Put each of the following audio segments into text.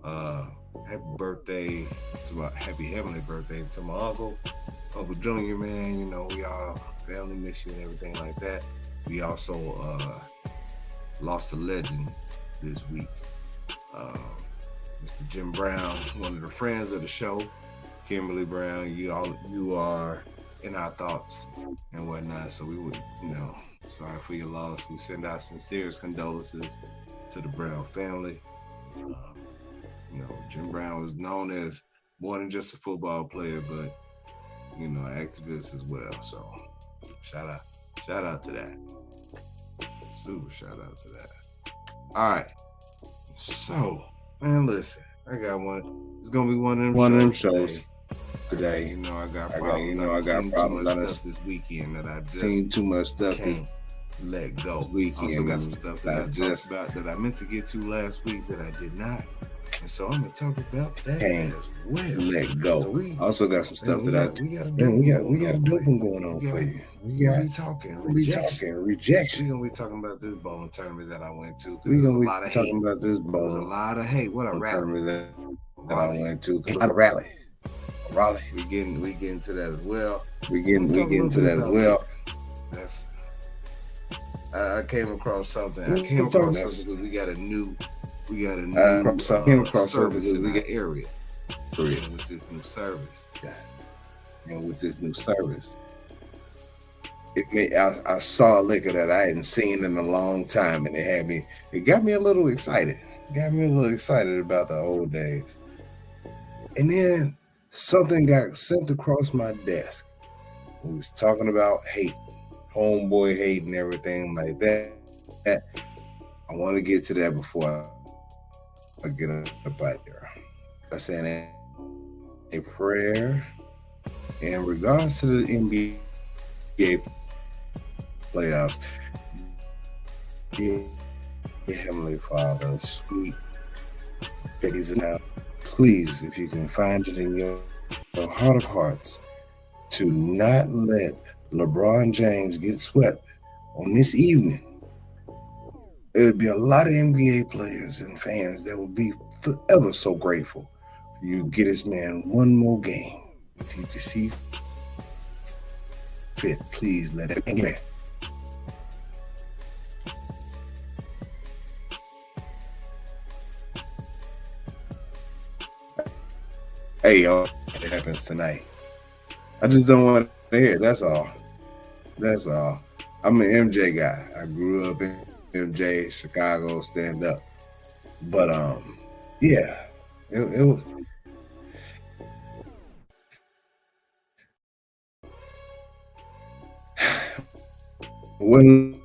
Happy birthday happy heavenly birthday to my Uncle Junior, man. We all family miss you and everything like that. We also lost a legend this week. Uh, Mr. Jim Brown, one of the friends of the show. Kimberly Brown, you are in our thoughts and whatnot. So we would, sorry for your loss. We send our sincerest condolences to the Brown family. Jim Brown was known as more than just a football player, but an activist as well. So shout out to that. Super shout out to that. All right. So, man, listen, I got one. It's gonna be one of them shows today. I got problems. I got too much stuff this weekend that I just seen too much stuff can't let go. Also got some stuff that I talked about that I meant to get to last week that I did not. And so I'm gonna talk about that as well. Let go. So we also got some stuff we got a dope one going on for you. We talking rejection. Rejection. We're gonna be talking about this bowling tournament that I went to. We're gonna be talking about this bowling. There's a lot of hate. What a rally that I went to. A lot of rally. Raleigh. We get into that as well. We get into that as well. I came across something. We got a new service in the area. With this new service. Yeah. And with this new service, I saw a liquor that I hadn't seen in a long time, and it got me a little excited. Got me a little excited about the old days. And then something got sent across my desk. We was talking about hate, homeboy hate and everything like that. I want to get to that before I get up out there. I said a prayer in regards to the NBA playoffs. Dear Heavenly Father, sweet days now, please, if you can find it in your heart of hearts, to not let LeBron James get swept on this evening. There would be a lot of NBA players and fans that would be forever so grateful for you get this man one more game. If you can see fit, please let it be. Hey, y'all, it happens tonight. I just don't want to hear it. That's all. I'm an MJ guy. I grew up in MJ, Chicago, stand up. But yeah, it was. Wasn't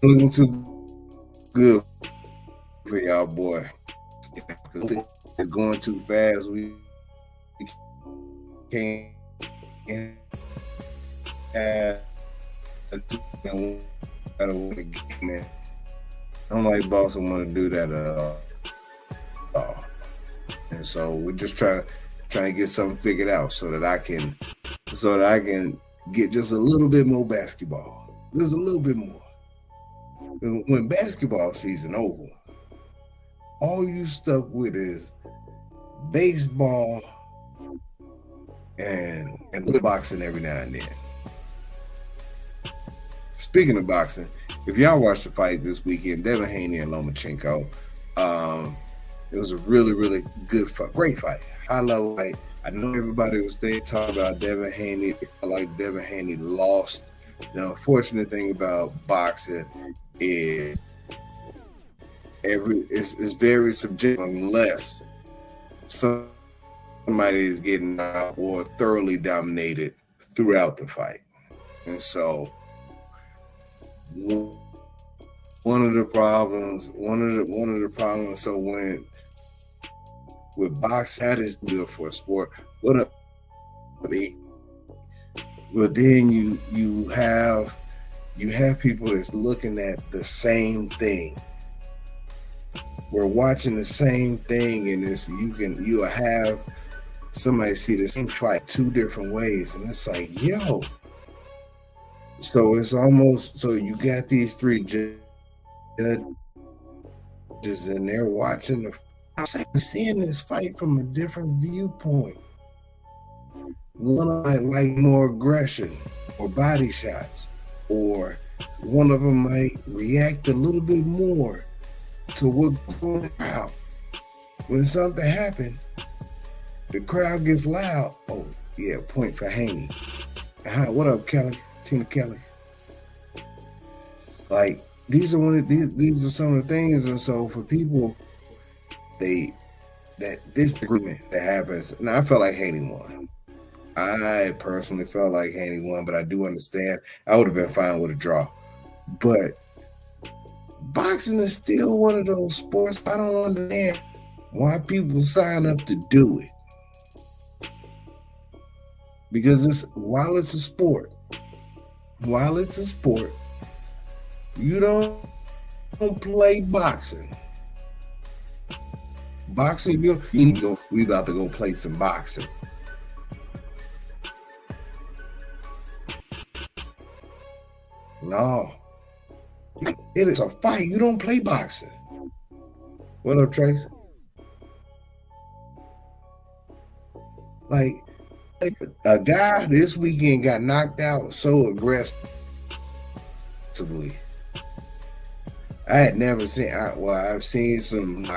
looking too good for y'all, boy. It's going too fast. We can't. I don't like Boston want to do that at all. And so we're just trying to get something figured out so that I can get just a little bit more basketball. Just a little bit more. When basketball season over, all you stuck with is baseball and a little boxing every now and then. Speaking of boxing, if y'all watched the fight this weekend, Devin Haney and Lomachenko, it was a really, really good fight, great fight, high level fight. I know everybody was there talking about Devin Haney. It felt like Devin Haney lost. The unfortunate thing about boxing is it's very subjective unless somebody is getting out or thoroughly dominated throughout the fight. And so one of the problems, so when with boxing, that is good for a sport. But then you have people that's looking at the same thing. We're watching the same thing, and you'll have somebody see the same fight two different ways, and it's like, yo. So it's almost so you got these three judges and they're watching the seeing this fight from a different viewpoint. One might like more aggression or body shots, or one of them might react a little bit more to what's going on. When something happens, the crowd gets loud. Oh, yeah, point for Haney. What up, Kelly? Tina Kelly. Like, these are some of the things, and so for people, this agreement that happens. Now, I felt like Haney won. I personally felt like Haney won, but I do understand. I would have been fine with a draw. But boxing is still one of those sports I don't understand why people sign up to do it. Because while it's a sport, you don't play boxing. Boxing, we about to go play some boxing. No. It is a fight. You don't play boxing. What up, Trace? Like, a guy this weekend got knocked out so aggressively. I had never seen, I've seen some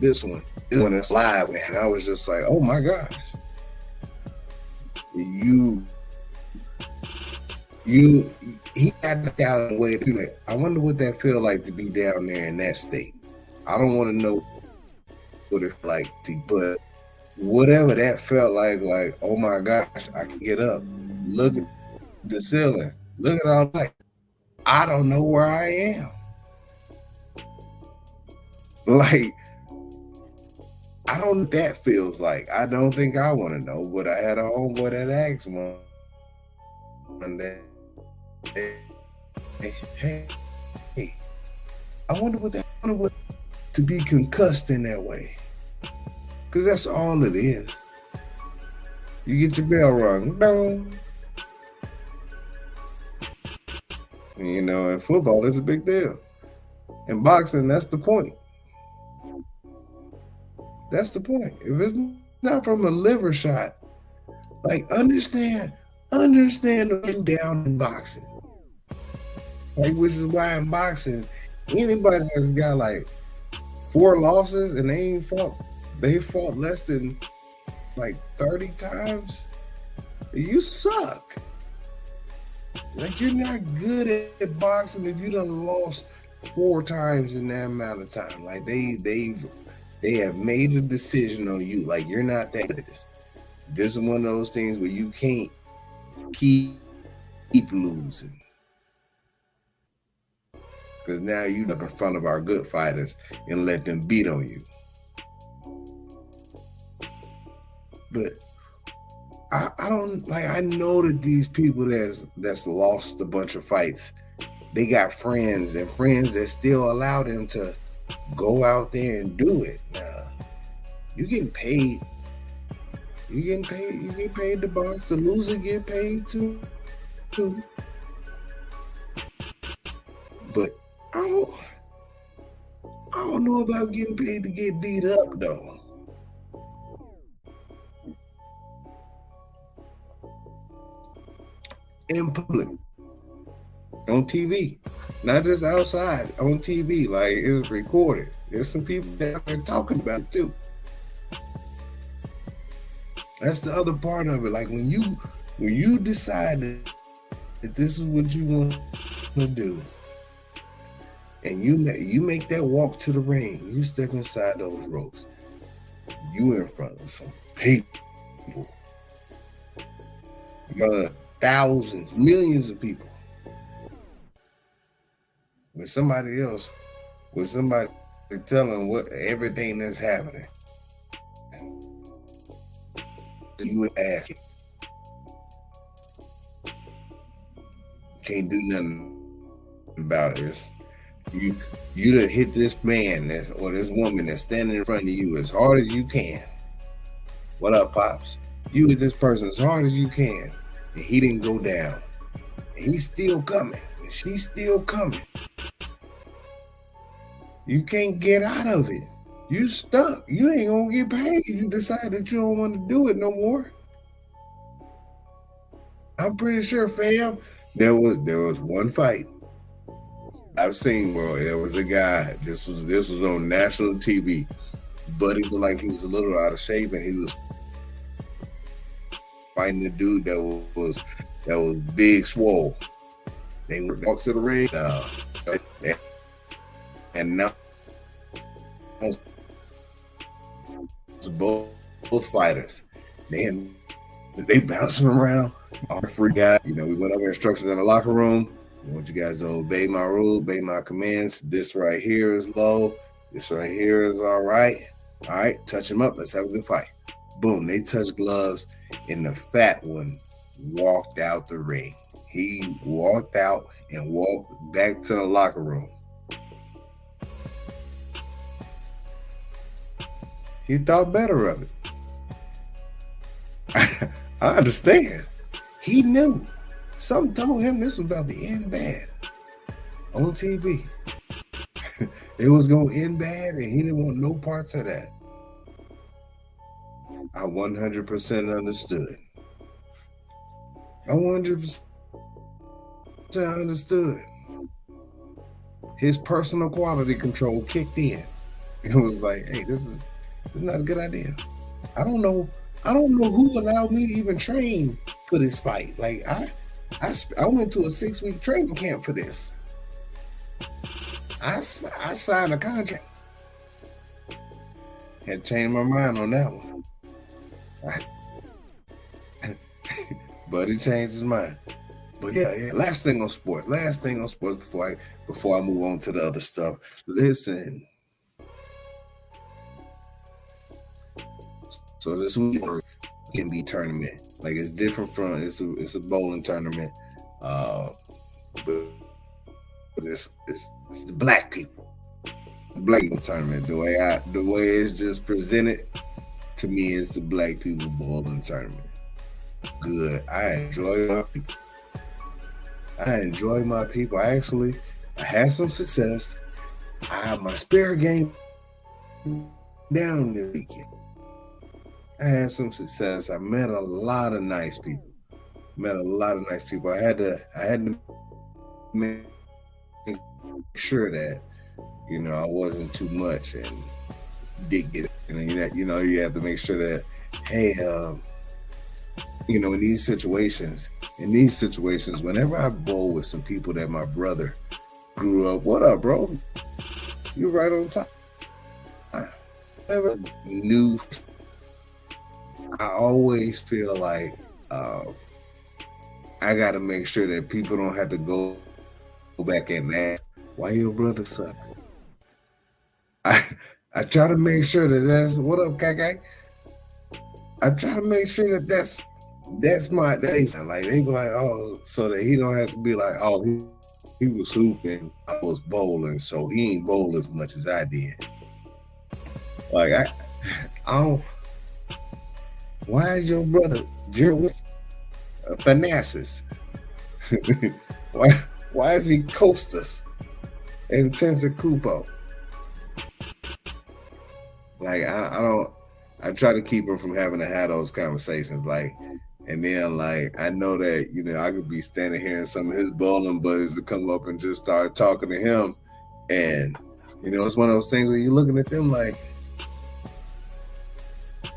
this one is live, man. I was just like, oh my gosh. He got knocked out in a way that I wonder what that feel like to be down there in that state. I don't want to know what it's like but whatever that felt like, oh my gosh, I can get up. Look at the ceiling. Look at all that. I don't know where I am. Like, I don't know what that feels like. I don't think I want to know, but I had a homeboy that asked one day, hey, I wonder what to be concussed in that way. Because that's all it is. You get your bell rung. Dong. You know, in football, it's a big deal. In boxing, that's the point. That's the point. If it's not from a liver shot, like, understand the down in boxing. Like, which is why in boxing, anybody that's got like 4 losses and they fought less than like 30 times, you suck. Like, you're not good at boxing if you done lost 4 times in that amount of time. Like, they have made a decision on you. Like, you're not that good at this. This is one of those things where you can't keep losing. Because now you up in front of our good fighters and let them beat on you. But I don't, like, I know that these people that's lost a bunch of fights, they got friends that still allow them to go out there and do it. Now, you getting paid. You get paid to box. The loser get paid too. But I don't know about getting paid to get beat up though. In public, on TV, not just outside, on TV. Like, it's recorded. There's some people that are talking about it too. That's the other part of it. Like, when you decide that this is what you want to do, and you make that walk to the ring, you step inside those ropes, you in front of some people, in front of thousands, millions of people, with somebody telling what everything that's happening. You would ask, can't do nothing about this. You done hit this man or this woman that's standing in front of you as hard as you can. What up, Pops? You hit this person as hard as you can, and he didn't go down. And he's still coming, and she's still coming. You can't get out of it. You stuck. You ain't gonna get paid. You decide that you don't want to do it no more. I'm pretty sure, fam, there was one fight I've seen where there was a guy. This was on national TV. Buddy looked like he was a little out of shape, and he was fighting the dude that was big swole. They walked to the ring, and now both fighters. They bouncing around. All free guy. We went over instructions in the locker room. I want you guys to obey my rules, obey my commands. This right here is low. This right here is all right. All right, touch him up. Let's have a good fight. Boom, they touched gloves, and the fat one walked out the ring. He walked out and walked back to the locker room. He thought better of it. I understand. He knew. Something told him this was about to end bad on TV. It was going to end bad, and he didn't want no parts of that. I 100% understood. I 100% understood. His personal quality control kicked in. It was like, hey, this is not a good idea. I don't know who allowed me to even train for this fight. Like I went to a 6-week training camp for this. I signed a contract. Had to change my mind on that one. But he changed his mind. But yeah. Last thing on sports before I move on to the other stuff. Listen. So this week can be tournament. Like it's different from it's a bowling tournament. But it's the black people. The black people tournament. The way it's just presented to me is the black people bowling tournament. Good. I enjoy my people. I had some success. I have my spirit game down this weekend. I had some success. I met a lot of nice people. I had to make sure that I wasn't too much and did get it. You have to make sure that hey, in these situations, whenever I bowl with some people that my brother grew up, what up, bro? You're right on time. Never knew. I always feel like I got to make sure that people don't have to go back and ask why your brother suck. I try to make sure that's what up, Kaka. I try to make sure that's my baseline. Like they be like, oh, so that he don't have to be like, oh, he was hooping, I was bowling, so he ain't bowl as much as I did. Like I don't. Why is your brother Gerald Thanasis? Why is he Costas and Tensikupo? Like I try to keep him from having to have those conversations. Like, and then like I know that I could be standing here and some of his bowling buddies to come up and just start talking to him, and it's one of those things where you're looking at them like,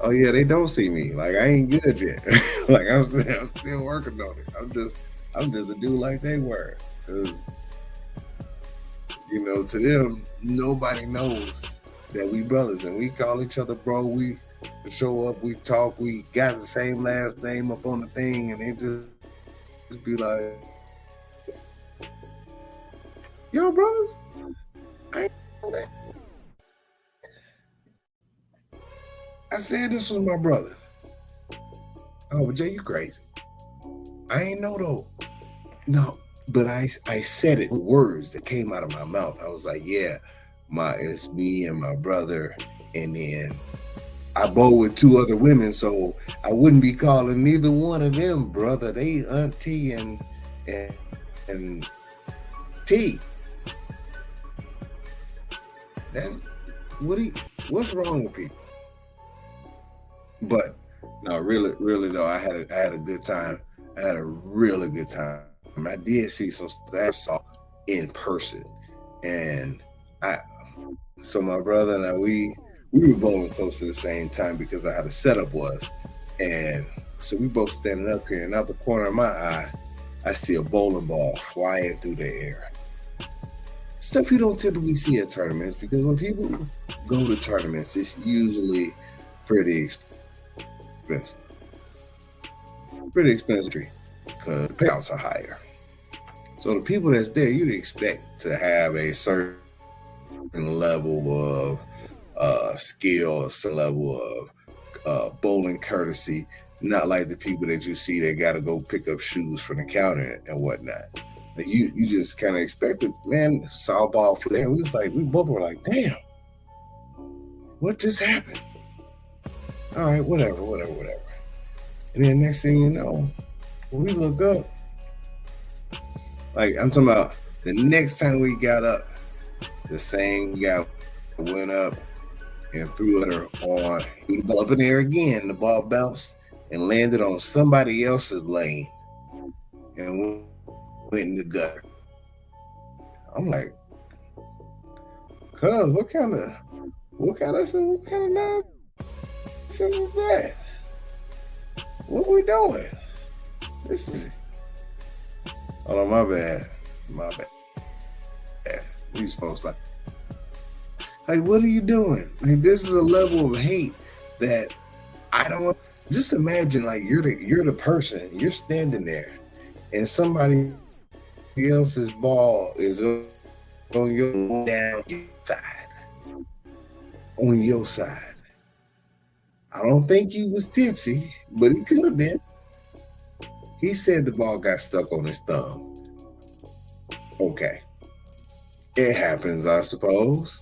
oh yeah, they don't see me. Like I ain't good yet. Like I'm still working on it. I'm just a dude like they were. Cause to them, nobody knows that we brothers and we call each other bro. We show up, we talk, we got the same last name up on the thing, and they just be like, yo, brothers, I ain't know that. I said this was my brother. Oh, but Jay, you crazy. I ain't know though. No, but I said it. The words that came out of my mouth. I was like, yeah, it's me and my brother. And then I bowl with 2 other women, so I wouldn't be calling neither one of them brother. They auntie and T. That's what What's wrong with people? But no, really though, I had a good time. I had a really good time. I did see some stuff I saw in person, and so my brother and I, we were bowling close to the same time because of how the setup was, and so we both standing up here, and out the corner of my eye, I see a bowling ball flying through the air. Stuff you don't typically see at tournaments, because when people go to tournaments, it's usually pretty expensive. Pretty expensive because the payouts are higher. So the people that's there, you'd expect to have a certain level of skill, a certain level of bowling courtesy, not like the people that you see that got to go pick up shoes from the counter and whatnot. You just kind of expected, man, saw a ball for there. We both were like, damn, what just happened? All right, whatever. And then next thing you know, when we look up, like I'm talking about the next time we got up, the same guy went up and threw it on, threw the ball up in the air again. The ball bounced and landed on somebody else's lane and went in the gutter. I'm like, cuz what kind of nonsense is that? What we doing? This is, oh, my bad. These folks like, what are you doing? Like, this is a level of hate that I don't. Just imagine, like, you're the person, you're standing there, and somebody else's ball is on your down side. On your side. I don't think he was tipsy, but he could have been. He said the ball got stuck on his thumb. Okay. It happens, I suppose.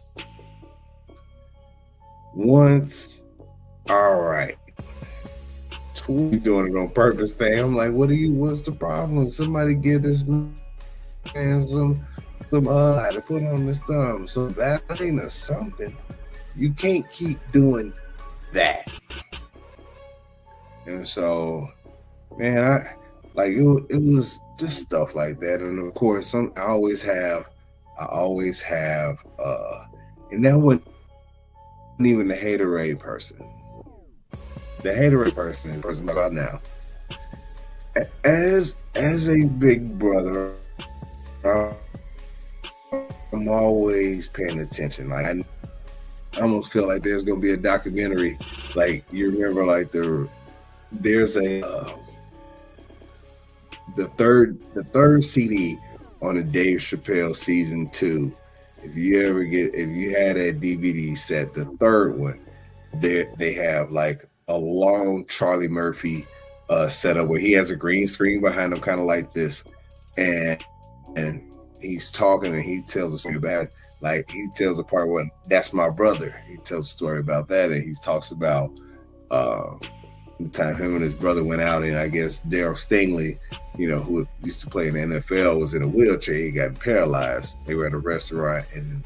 Once, all right. You doing it on purpose thing. I'm like, what's the problem? Somebody give this man some to put on his thumb. So that ain't a something. You can't keep doing that. And so, man, it was just stuff like that. And of course, I always have, and that wasn't even the haterade person. The haterade person is the person about now. As a big brother, I'm always paying attention. Like, I almost feel like there's gonna be a documentary. Like, you remember, like there's the third CD on the Dave Chappelle season 2. If you had that DVD set, the third one, they have like a long Charlie Murphy setup where he has a green screen behind him, kind of like this, and he's talking and he tells a story about, like, he tells a part where that's my brother. He tells a story about that, and he talks about the time him and his brother went out, and I guess Daryl Stingley, who used to play in the NFL, was in a wheelchair. He got paralyzed. They were at a restaurant, and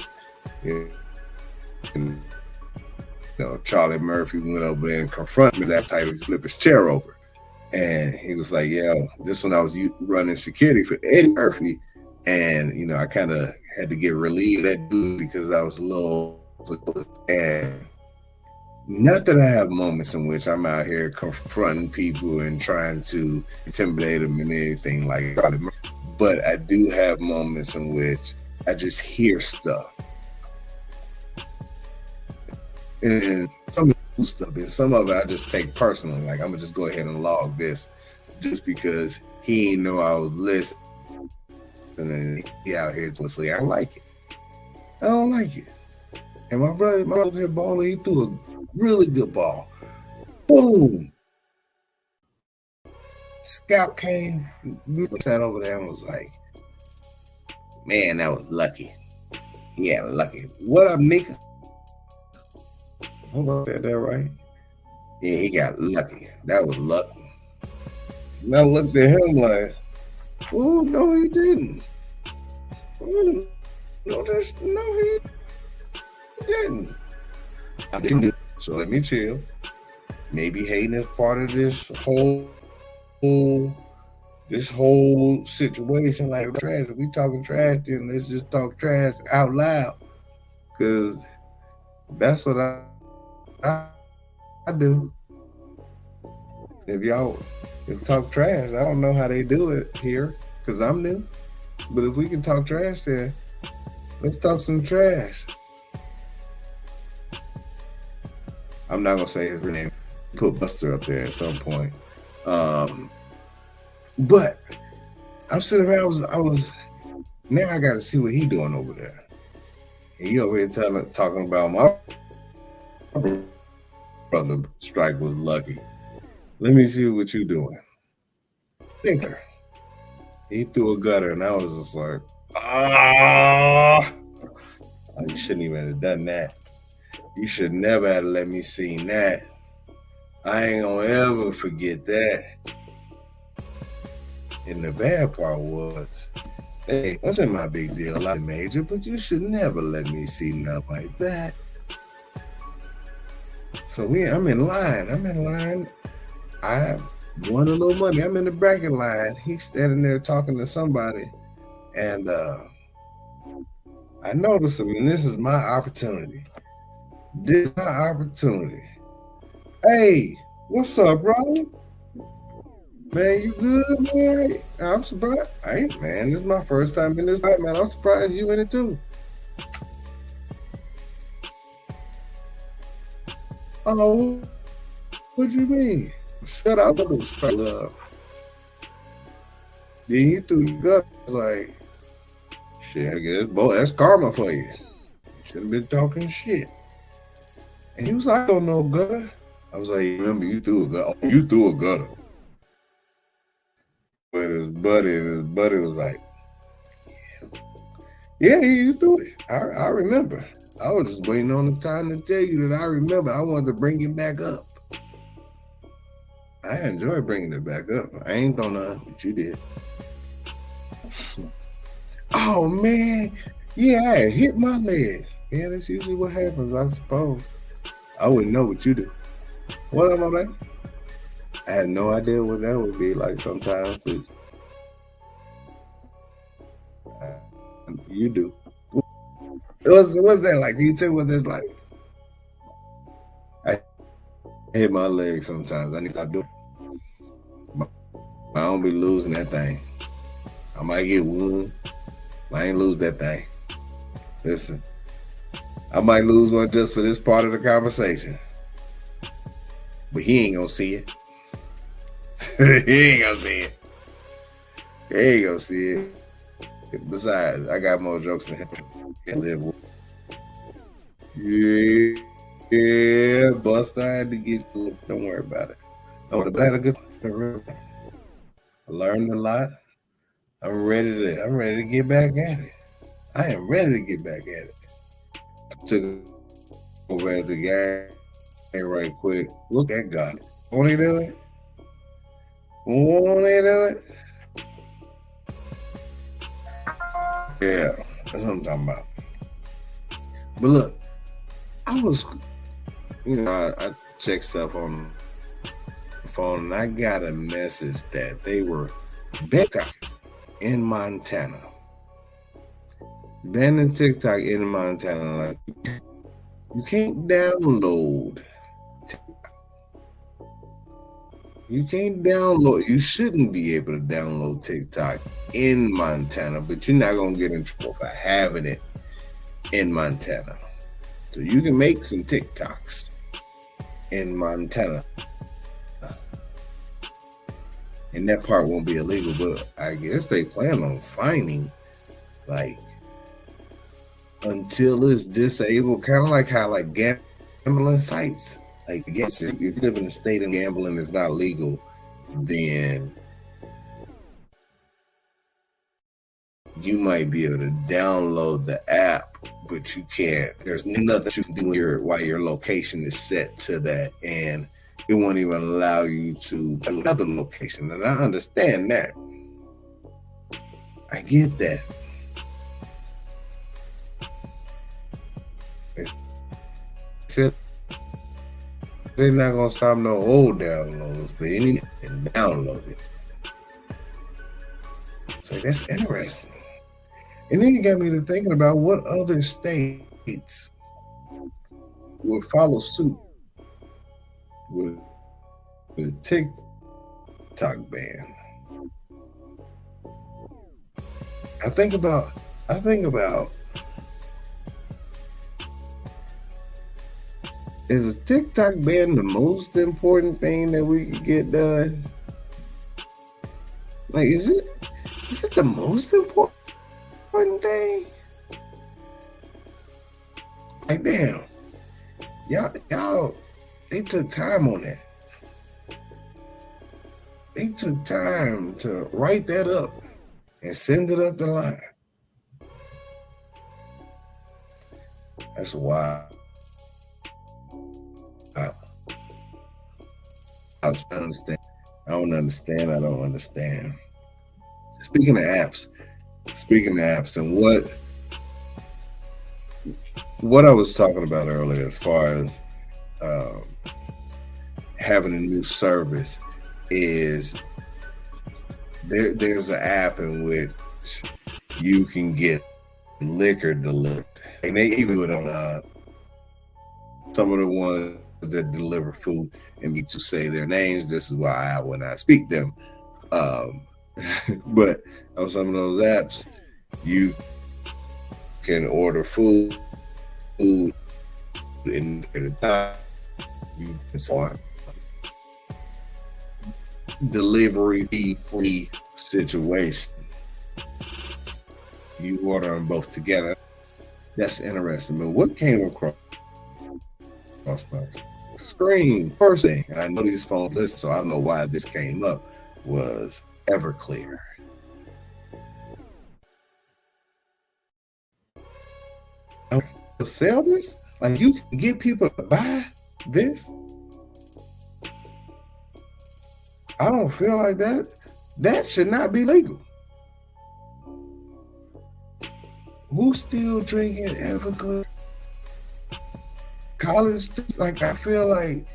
Charlie Murphy went over there and confronted him. His appetite was to flip his chair over, and he was like, "Yeah, this one I was running security for Eddie Murphy, and I kind of had to get relieved of that dude because I was a little." And not that I have moments in which I'm out here confronting people and trying to intimidate them and anything like that, but I do have moments in which I just hear stuff. And some of the stuff is, some of it I just take personally. Like, I'm gonna just go ahead and log this just because he didn't know I was listening. And then he out here listening. I don't like it. And my brother hit ball, and he threw a really good ball. Boom. Scout came, sat over there and was like, "Man, that was lucky. Yeah, lucky. What up, Nika?" I hope I said that right. Yeah, he got lucky. That was luck. And I looked at him like, "Oh, no, he didn't. Oh, no, he didn't." So let me chill. Maybe hating is part of this whole situation. Like trash. If we talking trash, then let's just talk trash out loud. Cause that's what I do. If talk trash, I don't know how they do it here, cause I'm new. But if we can talk trash, then let's talk some trash. I'm not gonna say his name. Put Buster up there at some point. But I'm sitting around. I was. Now I got to see what he doing over there. And he over here talking about my brother strike was lucky. Let me see what you doing. Thinker. He threw a gutter, and I was just like, you shouldn't even have done that. You should never have let me see that. I ain't gonna ever forget that. And the bad part was, hey, wasn't my big deal, I major, but you should never let me see nothing like that. So I'm in line. I won a little money. I'm in the bracket line. He's standing there talking to somebody, and I noticed him, and this is my opportunity. Hey, what's up, brother? Man, you good, man? I'm surprised. I ain't, man. This is my first time in this fight, man. I'm surprised you in it too. Oh, what you mean? Shut up, love. Then you threw your gut. I was like, shit, I guess, boy, that's karma for you. Should have been talking shit. And he was like, I don't know gutter. I was like, remember, you threw a gutter. Oh, you threw a gutter. But his buddy was like, yeah, you threw it. I remember. I was just waiting on the time to tell you that I remember. I wanted to bring it back up. I enjoy bringing it back up. I ain't throw nothing, but you did. Oh, man. Yeah, I hit my leg. Yeah, that's usually what happens, I suppose. I wouldn't know what you do. What up, my man? I had no idea what that would be like sometimes, but you do. What's that like? Can you tell what that's like? I hit my leg sometimes. I need to stop doing it. I don't be losing that thing. I might get wound. I ain't lose that thing. Listen, I might lose one just for this part of the conversation. But he ain't gonna see it. He ain't gonna see it. He ain't gonna see it. Besides, I got more jokes than him. Yeah, Buster, I had to get you. Don't worry about it. But I had a good time. I learned a lot. I'm ready to get back at it. I am ready to get back at it. I took over at the game right quick. Look at God. Won't he do it? Won't he do it? Yeah, that's what I'm talking about. But look, I checked stuff on the phone, and I got a message that they were TikTok in Montana. Banning TikTok in Montana. Like, you can't download TikTok. You shouldn't be able to download TikTok in Montana, but you're not going to get in trouble for having it in Montana. So you can make some TikToks in Montana. And that part won't be illegal, but I guess they plan on fining, like, until it's disabled, kind of like how, like, gambling sites. Like, I guess if you live in a state and gambling is not legal, then you might be able to download the app, but you can't. There's nothing you can do while your location is set to that, and it won't even allow you to another location. And I understand that. I get that. Except They're not gonna stop no old downloads, but any and download it. So that's interesting. And then it got me to thinking about what other states would follow suit with the TikTok ban. I think about is a TikTok ban the most important thing that we could get done? Like, is it the most important thing? Like, damn, y'all, they took time on that. They took time to write that up and send it up the line. That's wild. I don't understand. I don't understand. Speaking of apps, and what I was talking about earlier, as far as having a new service, is there's an app in which you can get liquor delivered, and they even do it on some of the ones that deliver food and need to say their names. This is why when I speak them. But on some of those apps, you can order food in at a time. You can find delivery fee-free situation. You order them both together. That's interesting. But what came across my screen first thing, and I know these phones listen, so I don't know why this came up, was Everclear. To sell this? Like, you can get people to buy this? I don't feel like that should not be legal. Who's still drinking Everclear? College, like, I feel like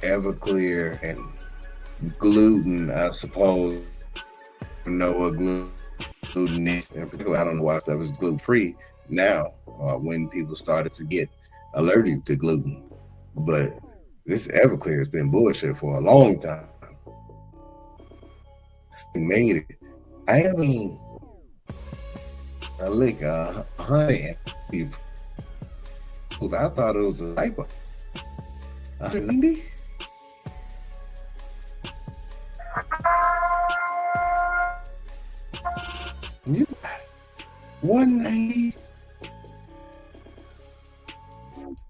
Everclear and gluten, I suppose, know what gluten is. In particular, I don't know why stuff is gluten-free now, when people started to get allergic to gluten. But this Everclear has been bullshit for a long time. It's made it. I mean, a lick, honey, people. I thought it was a typo. 190? You 190?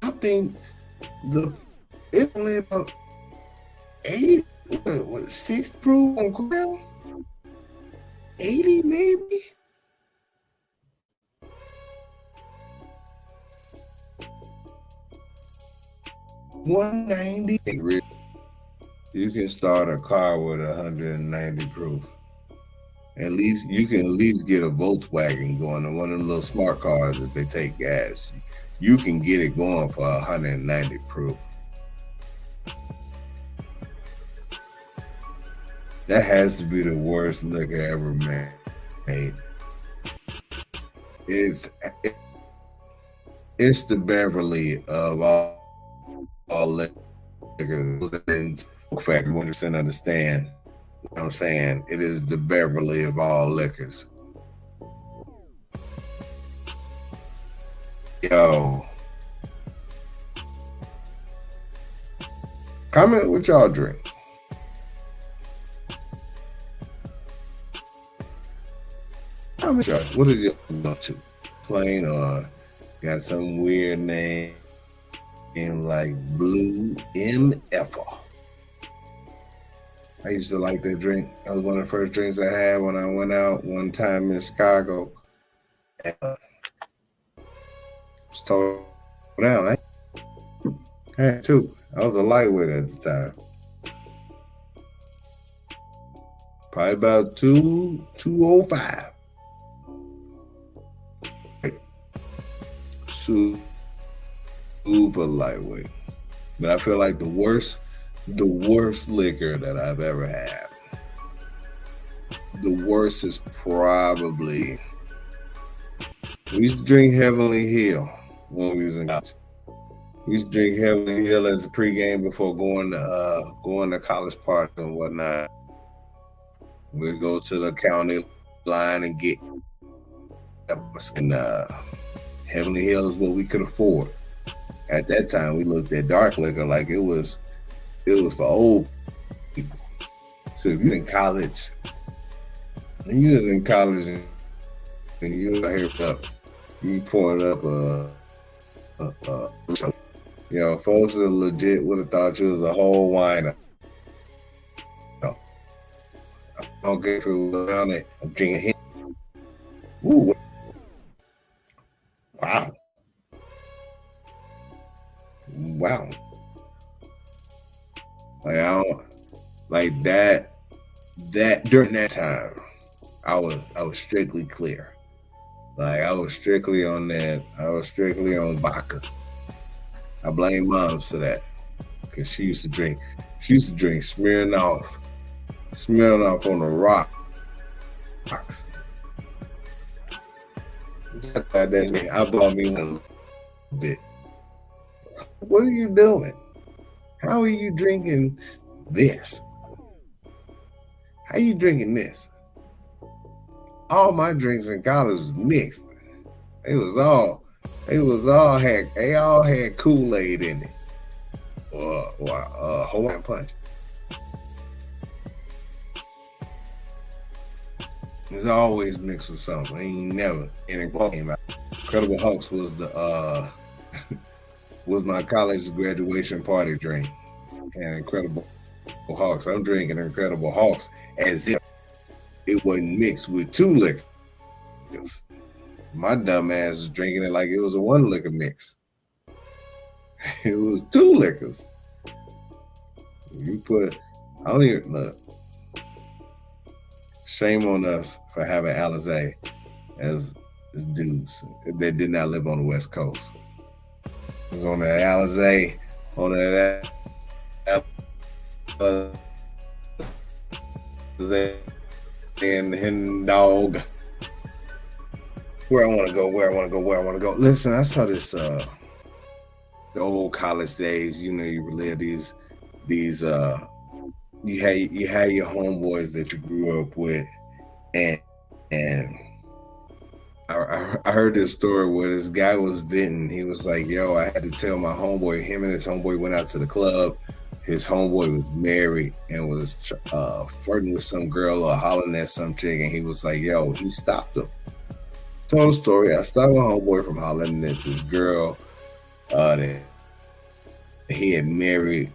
I think it's only about 80, what 6 proof on Crown? 80 maybe? $190. You can start a car with 190 proof. At least you can at least get a Volkswagen going, on one of the little smart cars if they take gas. You can get it going for 190 proof. That has to be the worst liquor ever made. It's the Beverly of all liquor. In fact, 100% understand what I'm saying. It is the Beverly of all liquors. Yo, comment what y'all drink. What is your go-to? Plain or got some weird name like Blue MF? I used to like that drink. That was one of the first drinks I had when I went out one time in Chicago. And, was told down. I had two. I was a lightweight at the time. Probably about 205. super lightweight. But I feel like the worst liquor that I've ever had. The worst is probably, we used to drink Heavenly Hill when we was in college. We used to drink Heavenly Hill as a pregame before going to college parties and whatnot. We'd go to the county line and get Heavenly Hill is what we could afford. At that time, we looked at dark liquor like it was for old people. So if you're in college, and you was in college and you were here up, you pouring up folks that legit would have thought you was a whole whiner. No. I don't care if it was around it. I'm drinking him. Ooh. Wow. Like that during that time, I was strictly clear. Like I was strictly on that. I was strictly on vodka. I blame moms for that because she used to drink Smirnoff on the rocks. I bought me one a bit. What are you doing? How are you drinking this? How you drinking this? All my drinks in college was mixed. They all had Kool-Aid in it. Hawaiian Punch. It's always mixed with something. Ain't never. And it came out. Incredible Hulks was was my college graduation party drink. And Incredible Hulks. I'm drinking Incredible Hulks as if it wasn't mixed with two liquors. My dumb ass was drinking it like it was a one liquor mix. It was two liquors. I don't even look. Shame on us for having Alizé as dudes that did not live on the West Coast. It was on that Alizé, on that and dog. Where I want to go. Listen, I saw this the old college days. You know, you relive these you had your homeboys that you grew up with, and I heard this story where this guy was venting. He was like, "Yo, I had to tell my homeboy." Him and his homeboy went out to the club. His homeboy was married and was flirting with some girl or hollering at some chick, and he was like, "Yo," he stopped him. Told the story. I stopped my homeboy from hollering at this girl that he had married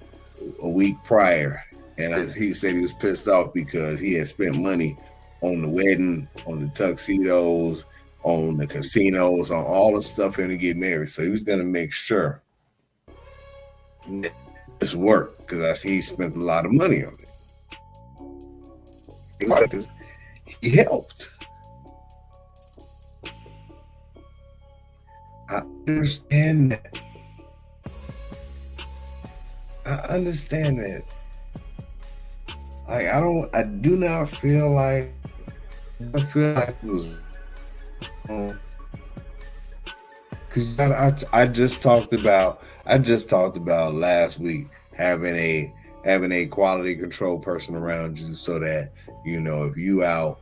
a week prior, and he said he was pissed off because he had spent money on the wedding, on the tuxedos, on the casinos, on all the stuff for him to get married. So he was going to make sure this worked because I see he spent a lot of money on it. He helped. I understand that. Like I do not feel like it was because I just talked about last week having a quality control person around you so that, you know, if you out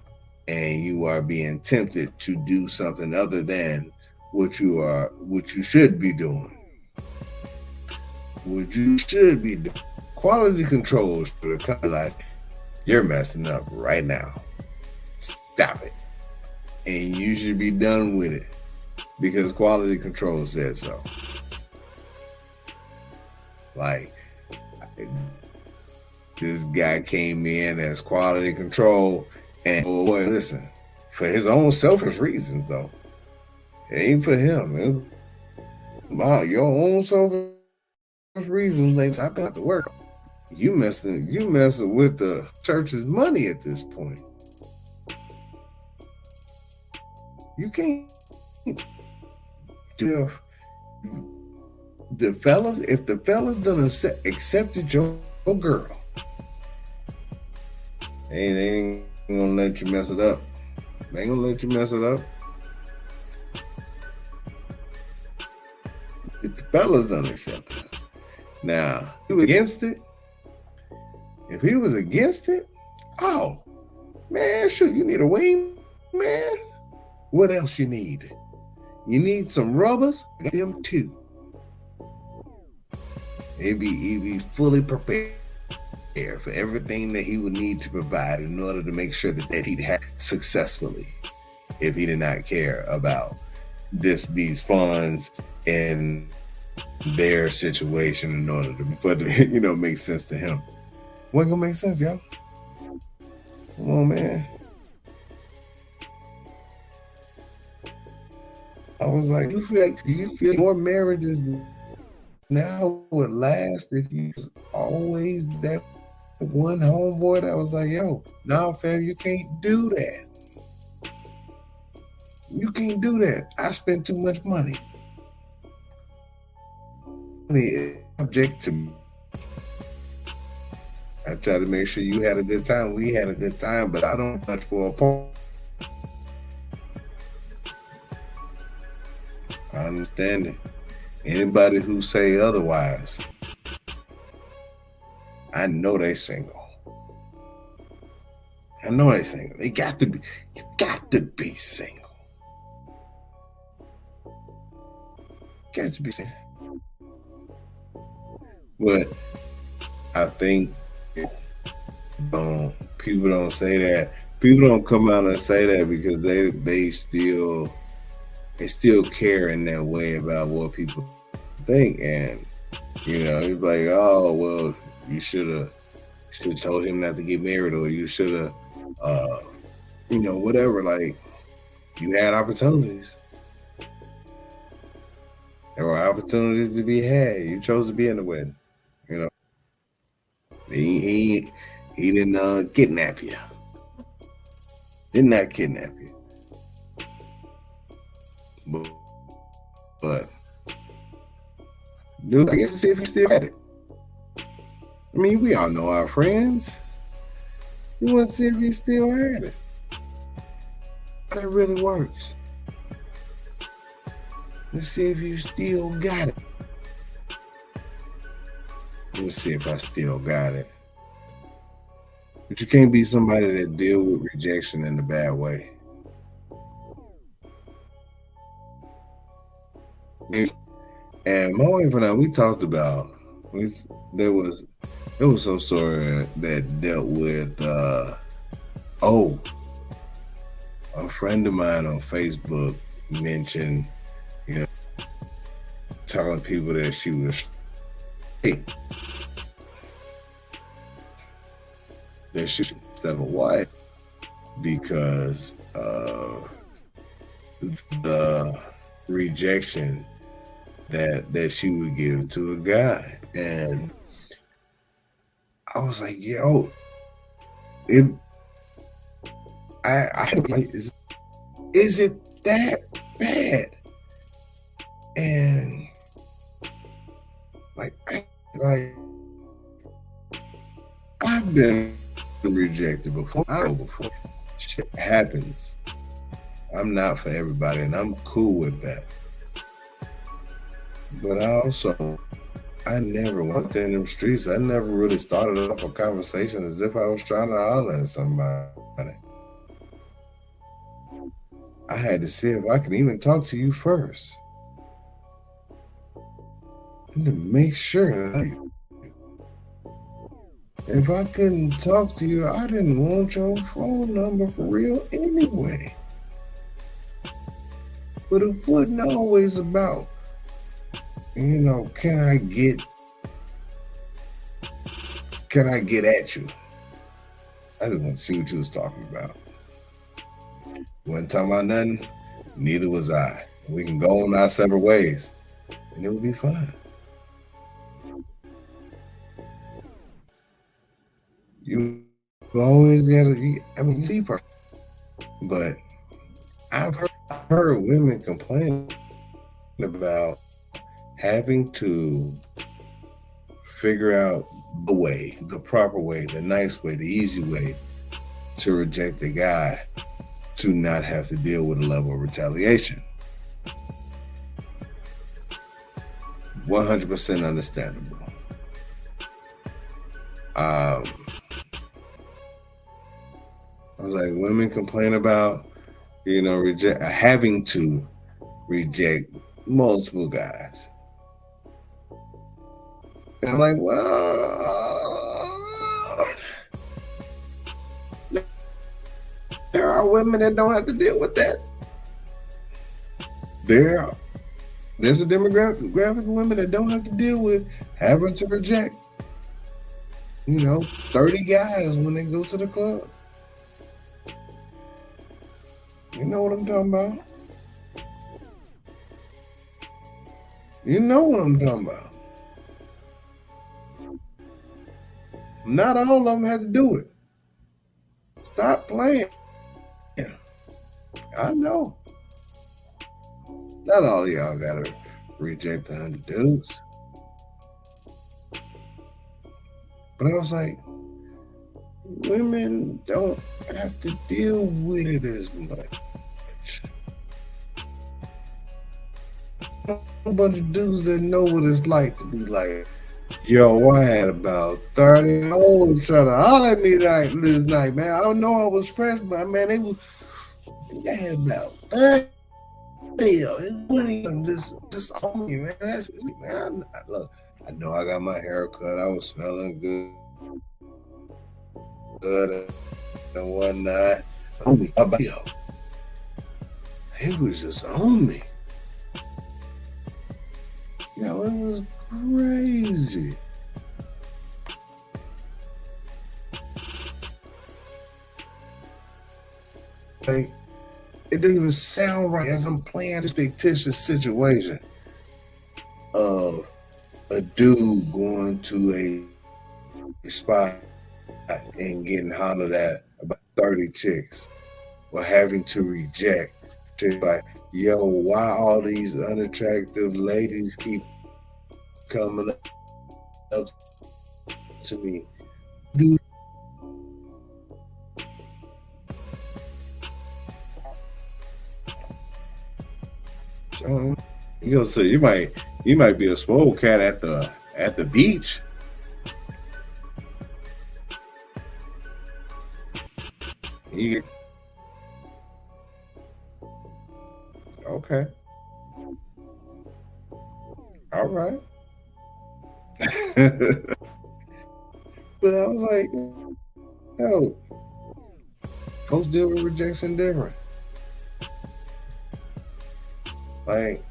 and you are being tempted to do something other than what you should be doing. Quality control is for the kind of like, you're messing up right now. Stop it. And you should be done with it because quality control said so. Like, this guy came in as quality control, and boy, listen, for his own selfish reasons though. It ain't for him. Your own selfish reasons, ladies. I've got to work. You messing with the church's money at this point. You can't if the fellas done accepted your girl, they ain't gonna let you mess it up. They ain't gonna let you mess it up. If the fellas done accept it. Now, he was against it. If he was against it, oh man, shoot, you need a wing, man. What else you need? You need some rubbers. Them too. He'd be fully prepared for everything that he would need to provide in order to make sure that he'd have successfully, if he did not care about these funds and their situation in order to make sense to him. Wasn't gonna make sense, yo. Come on, man. I was like, do you feel more marriages now would last if you was always that one homeboy that was like, yo, nah, fam, you can't do that. You can't do that. I spent too much money. Object to me. I try to make sure you had a good time. We had a good time, but I don't touch for a part. I understand it. Anybody who say otherwise, I know they single. I know they single. They got to be. You got to be single. Got to be single. But I think people don't say that. People don't come out and say that because they still care in that way about what people think, and it's like, oh well, you should have told him not to get married, or you should have whatever. Like, you had opportunities. There were opportunities to be had. You chose to be in the wedding. He didn't kidnap you. Did not kidnap you. But dude, I guess to see if he still had it. I mean, we all know our friends. We want to see if he still had it. That really works. Let's see if you still got it. Let's see if I still got it. But you can't be somebody that deal with rejection in a bad way. And my wife and I, we talked about, there was some story that dealt with a friend of mine on Facebook mentioned, telling people that she was straight, that she should have a wife because of the rejection that she would give to a guy. And I was like, yo, is it that bad? And I've been rejected before. I know before. Shit happens. I'm not for everybody, and I'm cool with that. But I never went in them streets. I never really started off a conversation as if I was trying to holler at somebody. I had to see if I could even talk to you first. And to make sure that if I couldn't talk to you, I didn't want your phone number for real anyway. But it wasn't always about, can I get at you? I just want to see what you was talking about. Wasn't talking about nothing, neither was I. We can go on our separate ways, and it would be fine. You always gotta, see first. But I've heard women complain about having to figure out the proper way, the nice way, the easy way to reject a guy to not have to deal with a level of retaliation. 100% understandable. I was like, women complain about, having to reject multiple guys. And I'm like, well, there are women that don't have to deal with that. There's a demographic of women that don't have to deal with having to reject, 30 guys when they go to the club. You know what I'm talking about? You know what I'm talking about. Not all of them have to do it. Stop playing. I know. Not all of y'all gotta reject 100 dudes. But I was like, women don't have to deal with it as much. A bunch of dudes that know what it's like to be like, yo, I had about 30 hoes trying to holler at me this night, man. I don't know I was fresh, but man, they had about 30. Just on me, man. Man, look, I know I got my hair cut. I was smelling good and whatnot. On me, yo. It was just on me. Yo, it was crazy. Like, it didn't even sound right as I'm playing this fictitious situation of a dude going to a spot and getting hollered at about 30 chicks or having to reject. To like, yo, why all these unattractive ladies keep coming up to me? Dude. So you might be a swole cat at the beach. Okay. All right. But I was like, yo, folks deal with rejection different. Like,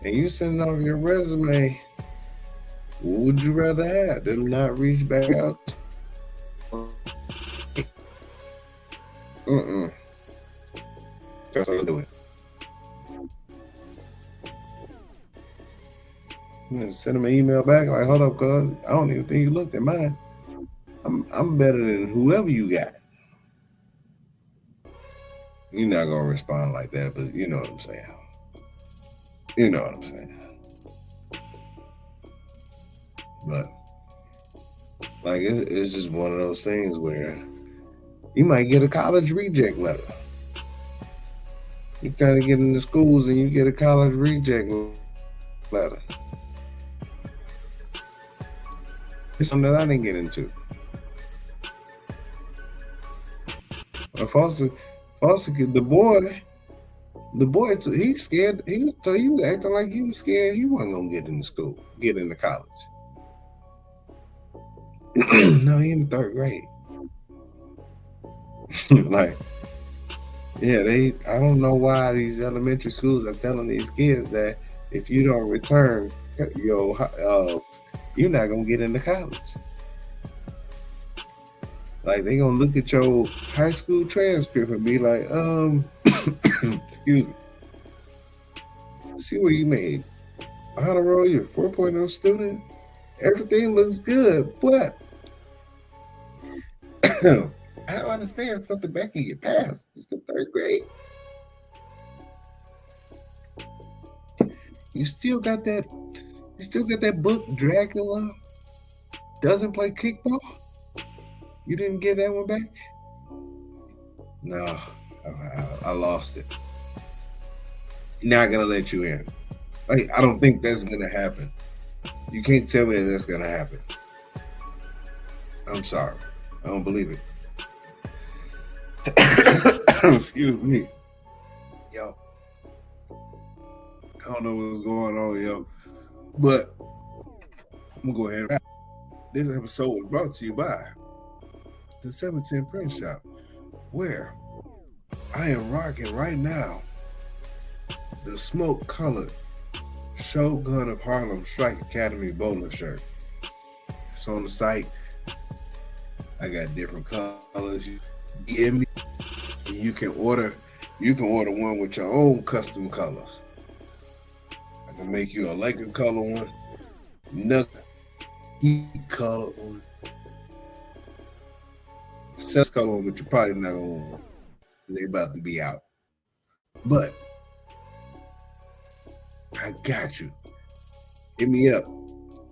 and you sending off your resume, what would you rather have? Them not reach back out? That's how I do it. Send them an email back like, hold up, cuz I don't even think you looked at mine. I'm better than whoever you got. You're not gonna respond like that, but you know what I'm saying. You know what I'm saying. But like it's just one of those things where you might get a college reject letter. You trying to get into schools and you get a college reject letter. It's something that I didn't get into. Foster, the boy, he's scared. He was acting like he was scared. He wasn't gonna get into school, get into college. No, he in the 3rd grade. Like, yeah, I don't know why these elementary schools are telling these kids that if you don't return, you're not gonna get into college. Like, they gonna look at your high school transcript and be like, excuse me. See what you made. Honor roll, you're a 4.0 student. Everything looks good, but I don't understand something back in your past. It's the 3rd grade. You still got that. You still got that book, Dracula doesn't play kickball. You didn't get that one back? No, I lost it. Not gonna let you in. Like, I don't think that's gonna happen. You can't tell me that that's gonna happen. I'm sorry. I don't believe it. Excuse me. Yo. I don't know what's going on, yo. But I'm gonna go ahead and wrap. This episode was brought to you by the 710 Print Shop, where I am rocking right now the smoke colored Shogun of Harlem Strike Academy bowler shirt. It's on the site. I got different colors. DM me. You can order one with your own custom colors. I can make you a Laker color one, another heat color one, Celtics color one, but you're probably not gonna want one. They about to be out. But I got you. Hit me up.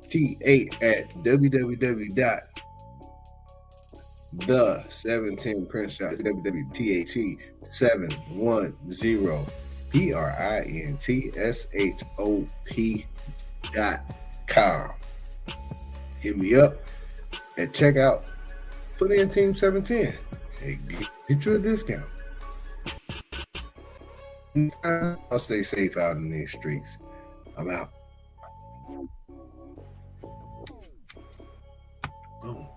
T8 at www.the710printshop. www.710printshop.com. Hit me up at checkout. Put in Team 710 and get you a discount. I'll stay safe out in these streets. I'm out. Oh.